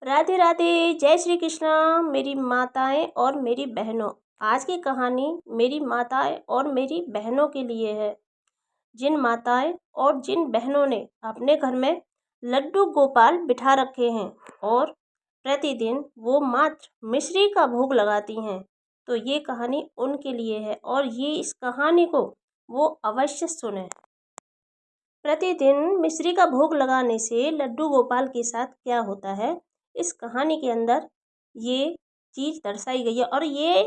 राधे राधे, जय श्री कृष्णा मेरी माताएं और मेरी बहनों। आज की कहानी मेरी माताएं और मेरी बहनों के लिए है। जिन माताएं और जिन बहनों ने अपने घर में लड्डू गोपाल बिठा रखे हैं और प्रतिदिन वो मात्र मिश्री का भोग लगाती हैं, तो ये कहानी उनके लिए है और ये इस कहानी को वो अवश्य सुने। प्रतिदिन मिश्री का भोग लगाने से लड्डू गोपाल के साथ क्या होता है, इस कहानी के अंदर ये चीज़ दर्शाई गई है और ये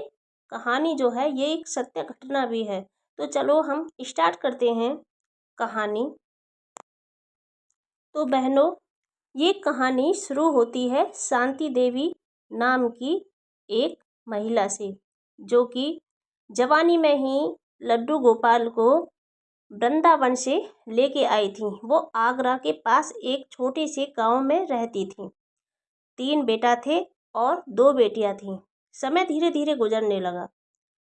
कहानी जो है ये एक सत्य घटना भी है। तो चलो हम स्टार्ट करते हैं कहानी। तो बहनों, ये कहानी शुरू होती है शांति देवी नाम की एक महिला से, जो कि जवानी में ही लड्डू गोपाल को वृंदावन से लेके आई थी। वो आगरा के पास एक छोटे से गांव में रहती थी। 3 बेटा थे और 2 बेटियां थीं। समय धीरे धीरे गुजरने लगा।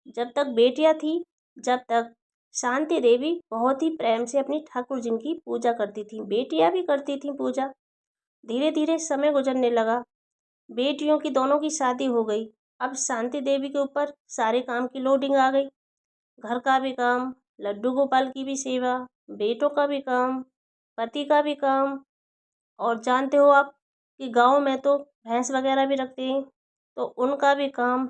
जब तक बेटियां थी, जब तक शांति देवी बहुत ही प्रेम से अपनी ठाकुर जी की पूजा करती थी। बेटियां भी करती थी पूजा। धीरे धीरे समय गुजरने लगा। बेटियों की दोनों की शादी हो गई। अब शांति देवी के ऊपर सारे काम की लोडिंग आ गई। घर का भी काम, लड्डू गोपाल की भी सेवा, बेटों का भी काम, पति का भी काम। और जानते हो आप कि गांव में तो भैंस वगैरह भी रखते हैं, तो उनका भी काम।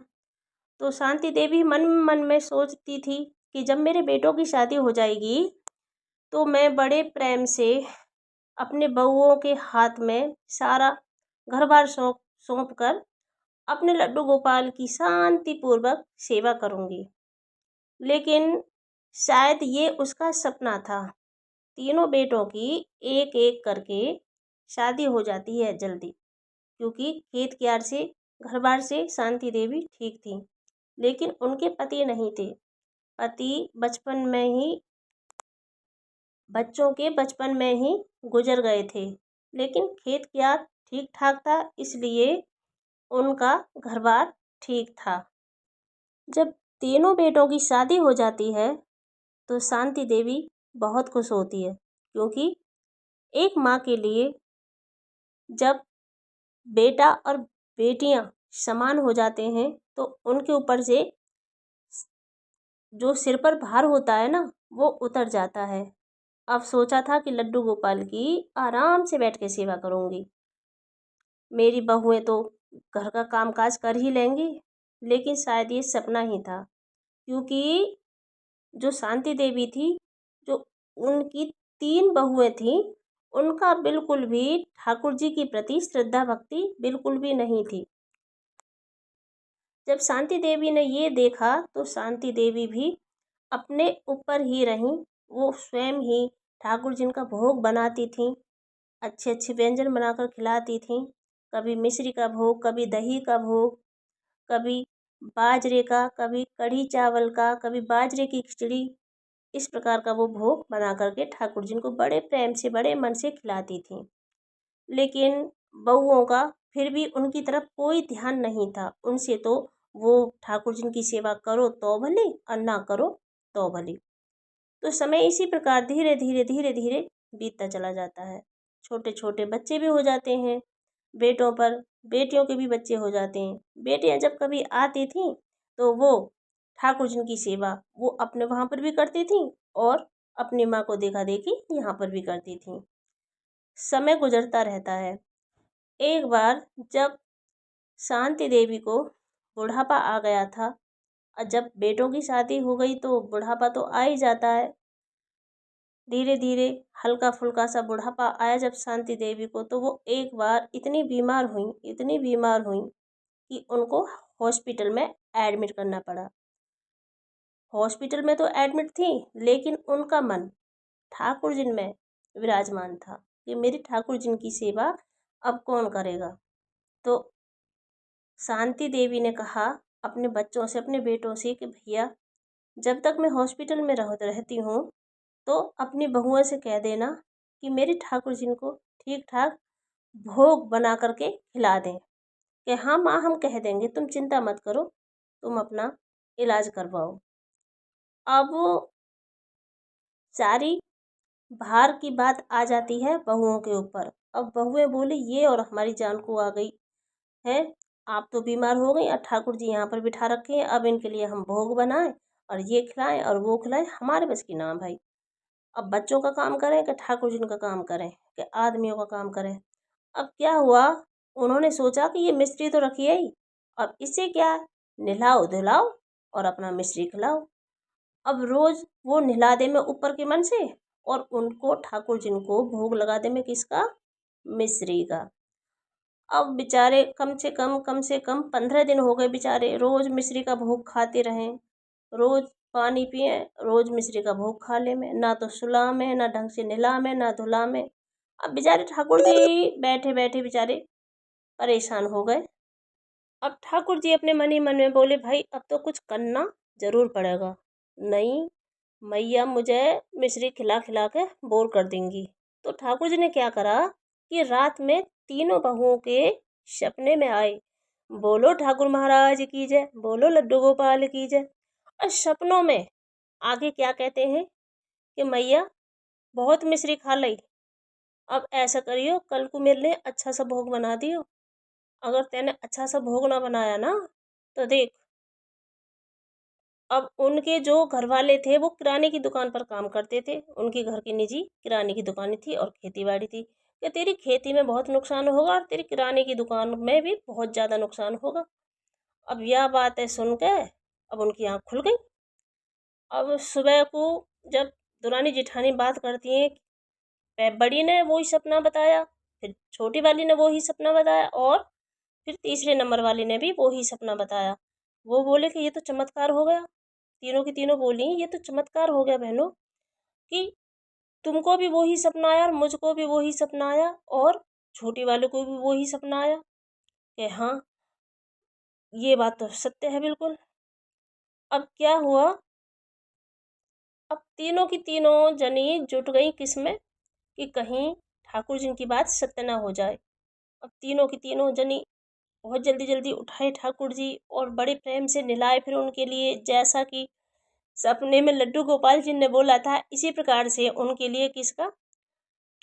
तो शांति देवी मन मन में सोचती थी कि जब मेरे बेटों की शादी हो जाएगी तो मैं बड़े प्रेम से अपने बहुओं के हाथ में सारा घर बार सौंप कर अपने लड्डू गोपाल की शांतिपूर्वक सेवा करूंगी। लेकिन शायद ये उसका सपना था। तीनों बेटों की एक एक करके शादी हो जाती है जल्दी, क्योंकि खेत क्यार से घर बार से शांति देवी ठीक थी, लेकिन उनके पति नहीं थे। पति बच्चों के बचपन में ही गुजर गए थे। लेकिन खेत क्यार ठीक ठाक था, इसलिए उनका घर बार ठीक था। जब तीनों बेटों की शादी हो जाती है तो शांति देवी बहुत खुश होती है, क्योंकि एक माँ के लिए जब बेटा और बेटियां समान हो जाते हैं तो उनके ऊपर से जो सिर पर भार होता है ना, वो उतर जाता है। अब सोचा था कि लड्डू गोपाल की आराम से बैठ के सेवा करूंगी। मेरी बहुएं तो घर का कामकाज कर ही लेंगी। लेकिन शायद ये सपना ही था, क्योंकि जो शांति देवी थी, जो उनकी 3 बहुएं थीं, उनका बिल्कुल भी ठाकुर जी के प्रति श्रद्धा भक्ति बिल्कुल भी नहीं थी। जब शांति देवी ने ये देखा तो शांति देवी भी अपने ऊपर ही रहीं। वो स्वयं ही ठाकुर जी का भोग बनाती थीं, अच्छे अच्छे व्यंजन बनाकर खिलाती थीं। कभी मिश्री का भोग, कभी दही का भोग, कभी बाजरे का, कभी कढ़ी चावल का, कभी बाजरे की खिचड़ी। इस प्रकार का वो भोग बना करके ठाकुर जी को बड़े प्रेम से, बड़े मन से खिलाती थीं। लेकिन बहुओं का फिर भी उनकी तरफ कोई ध्यान नहीं था। उनसे तो वो ठाकुर जी की सेवा करो तो भले और ना करो तो भले। तो समय इसी प्रकार धीरे धीरे धीरे धीरे बीतता चला जाता है। छोटे छोटे बच्चे भी हो जाते हैं बेटों पर, बेटियों के भी बच्चे हो जाते हैं। बेटियां जब कभी आती थीं तो वो ठाकुर जी की सेवा वो अपने वहाँ पर भी करती थीं और अपनी माँ को देखा देखी यहाँ पर भी करती थीं। समय गुजरता रहता है। एक बार जब शांति देवी को बुढ़ापा आ गया था, और जब बेटों की शादी हो गई तो बुढ़ापा तो आ ही जाता है। धीरे धीरे हल्का फुल्का सा बुढ़ापा आया जब शांति देवी को, तो वो एक बार इतनी बीमार हुई कि उनको हॉस्पिटल में एडमिट करना पड़ा। हॉस्पिटल में तो एडमिट थी, लेकिन उनका मन ठाकुर जी में विराजमान था कि मेरी ठाकुर जी की सेवा अब कौन करेगा। तो शांति देवी ने कहा अपने बच्चों से, अपने बेटों से कि भैया, जब तक मैं हॉस्पिटल में रहती हूँ तो अपनी बहुओं से कह देना कि मेरी ठाकुर जी को ठीक ठाक भोग बना करके खिला दें। कि हाँ माँ, हम कह देंगे, तुम चिंता मत करो, तुम अपना इलाज करवाओ। अब सारी भार की बात आ जाती है बहुओं के ऊपर। अब बहुएं बोली ये और हमारी जान को आ गई है, आप तो बीमार हो गई और ठाकुर जी यहाँ पर बिठा रखे हैं, अब इनके लिए हम भोग बनाएं और ये खिलाएं और वो खिलाएं, हमारे बस की ना भाई। अब बच्चों का काम करें कि ठाकुर जी का काम करें कि आदमियों का काम करें। अब क्या हुआ, उन्होंने सोचा कि ये मिस्त्री तो रखी है ही, अब इससे क्या है, नहलाओ धुलाओ और अपना मिस्त्री खिलाओ। अब रोज वो नहला दे में ऊपर के मन से और उनको ठाकुर जी को भोग लगा दे में किसका, मिस्री का। अब बेचारे कम से कम 15 दिन हो गए, बेचारे रोज मिश्री का भोग खाते रहे, रोज पानी पिए, रोज मिश्री का भोग खा ले में, ना तो सुला में, ना ढंग से नहला में, ना धुला में। अब बेचारे ठाकुर जी बैठे बैठे बेचारे परेशान हो गए। अब ठाकुर जी अपने मन ही मन में बोले, भाई अब तो कुछ करना जरूर पड़ेगा, नहीं मैया मुझे मिश्री खिला खिला के बोर कर देंगी। तो ठाकुर जी ने क्या करा कि रात में तीनों बहुओं के सपने में आए, बोलो ठाकुर महाराज की जय, बोलो लड्डू गोपाल की जय। और सपनों में आगे क्या कहते हैं कि मैया बहुत मिश्री खा ली, अब ऐसा करियो कल को मेरे लिए अच्छा सा भोग बना दियो, अगर तेने अच्छा सा भोग ना बनाया ना तो देख। अब उनके जो घर वाले थे वो किराने की दुकान पर काम करते थे, उनके घर की निजी किराने की दुकान थी और खेती बाड़ी थी, कि तेरी खेती में बहुत नुकसान होगा और तेरी किराने की दुकान में भी बहुत ज़्यादा नुकसान होगा। अब यह बातें सुन के अब उनकी आँख खुल गई। अब सुबह को जब दुरानी जेठानी बात करती हैं, बड़ी ने वही सपना बताया, फिर छोटी वाली ने वही सपना बताया और फिर तीसरे नंबर वाली ने भी वही सपना बताया। वो बोले कि ये तो चमत्कार हो गया, तीनों की तीनों बोली ये तो चमत्कार हो गया बहनों, कि तुमको भी वही सपना आया और मुझको भी वही सपना आया और छोटी वाले को भी वही सपना आया, कि हाँ ये बात तो सत्य है बिल्कुल। अब क्या हुआ, अब तीनों की तीनों जनी जुट गई किसमें कि कहीं ठाकुर जी की बात सत्य ना हो जाए। अब तीनों की तीनों जनी बहुत जल्दी जल्दी उठाए ठाकुर जी और बड़े प्रेम से नहलाए, फिर उनके लिए जैसा कि सपने में लड्डू गोपाल जी ने बोला था इसी प्रकार से उनके लिए किसका,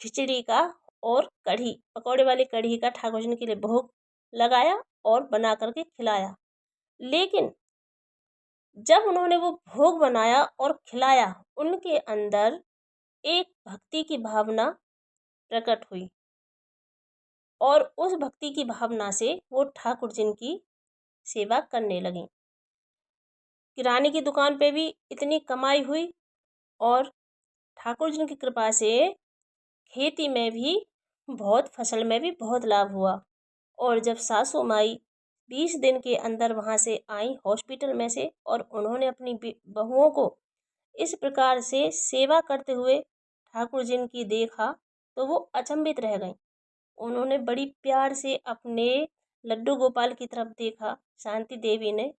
खिचड़ी का और कढ़ी पकौड़े वाली कढ़ी का ठाकुर जी के लिए भोग लगाया और बना करके खिलाया। लेकिन जब उन्होंने वो भोग बनाया और खिलाया, उनके अंदर एक भक्ति की भावना प्रकट हुई और उस भक्ति की भावना से वो ठाकुर जी की सेवा करने लगी। किराने की दुकान पे भी इतनी कमाई हुई और ठाकुर जी की कृपा से खेती में भी बहुत, फसल में भी बहुत लाभ हुआ। और जब सासू माई 20 दिन के अंदर वहाँ से आई हॉस्पिटल में से और उन्होंने अपनी बहुओं को इस प्रकार से सेवा करते हुए ठाकुर जी की देखा तो वो अचंभित रह गईं। उन्होंने बड़ी प्यार से अपने लड्डू गोपाल की तरफ देखा, शांति देवी ने,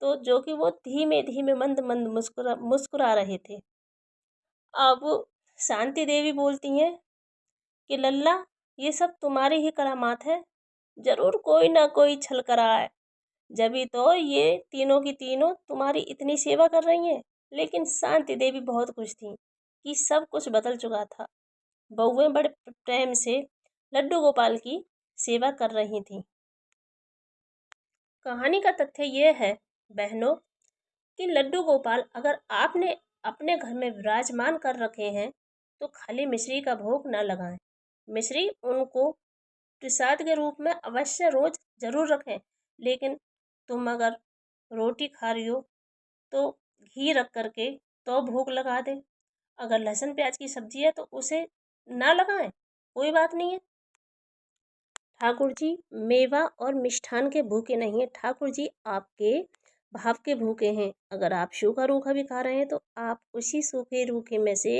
तो जो कि वो धीमे धीमे मंद मंद मुस्कुरा मुस्कुरा रहे थे। अब शांति देवी बोलती हैं कि लल्ला ये सब तुम्हारी ही करामात है, जरूर कोई ना कोई छल करा है, जभी तो ये तीनों की तीनों तुम्हारी इतनी सेवा कर रही हैं। लेकिन शांति देवी बहुत खुश थी कि सब कुछ बदल चुका था, बहुएं बड़े प्रेम से लड्डू गोपाल की सेवा कर रही थीं। कहानी का तथ्य ये है बहनों कि लड्डू गोपाल अगर आपने अपने घर में विराजमान कर रखे हैं तो खाली मिश्री का भोग न लगाएं। मिश्री उनको प्रसाद के रूप में अवश्य रोज जरूर रखें, लेकिन तुम अगर रोटी खा रही हो तो घी रख करके तो भोग लगा दे। अगर लहसुन प्याज की सब्जी है तो उसे ना लगाएं, कोई बात नहीं है। ठाकुर जी मेवा और मिष्ठान के भूखे नहीं है, ठाकुर जी आपके भाव के भूखे हैं। अगर आप सूखा रूखा भी खा रहे हैं तो आप उसी सूखे रूखे में से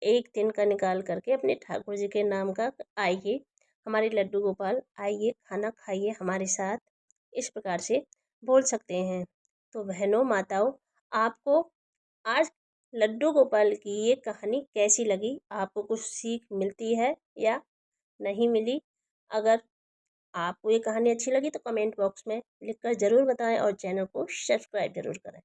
एक दिन का निकाल करके अपने ठाकुर जी के नाम का आइए, हमारे लड्डू गोपाल आइए खाना खाइए हमारे साथ, इस प्रकार से बोल सकते हैं। तो बहनों माताओं, आपको आज लड्डू गोपाल की ये कहानी कैसी लगी, आपको कुछ सीख मिलती है या नहीं मिली? अगर आपको ये कहानी अच्छी लगी तो कमेंट बॉक्स में लिखकर ज़रूर बताएं और चैनल को सब्सक्राइब ज़रूर करें।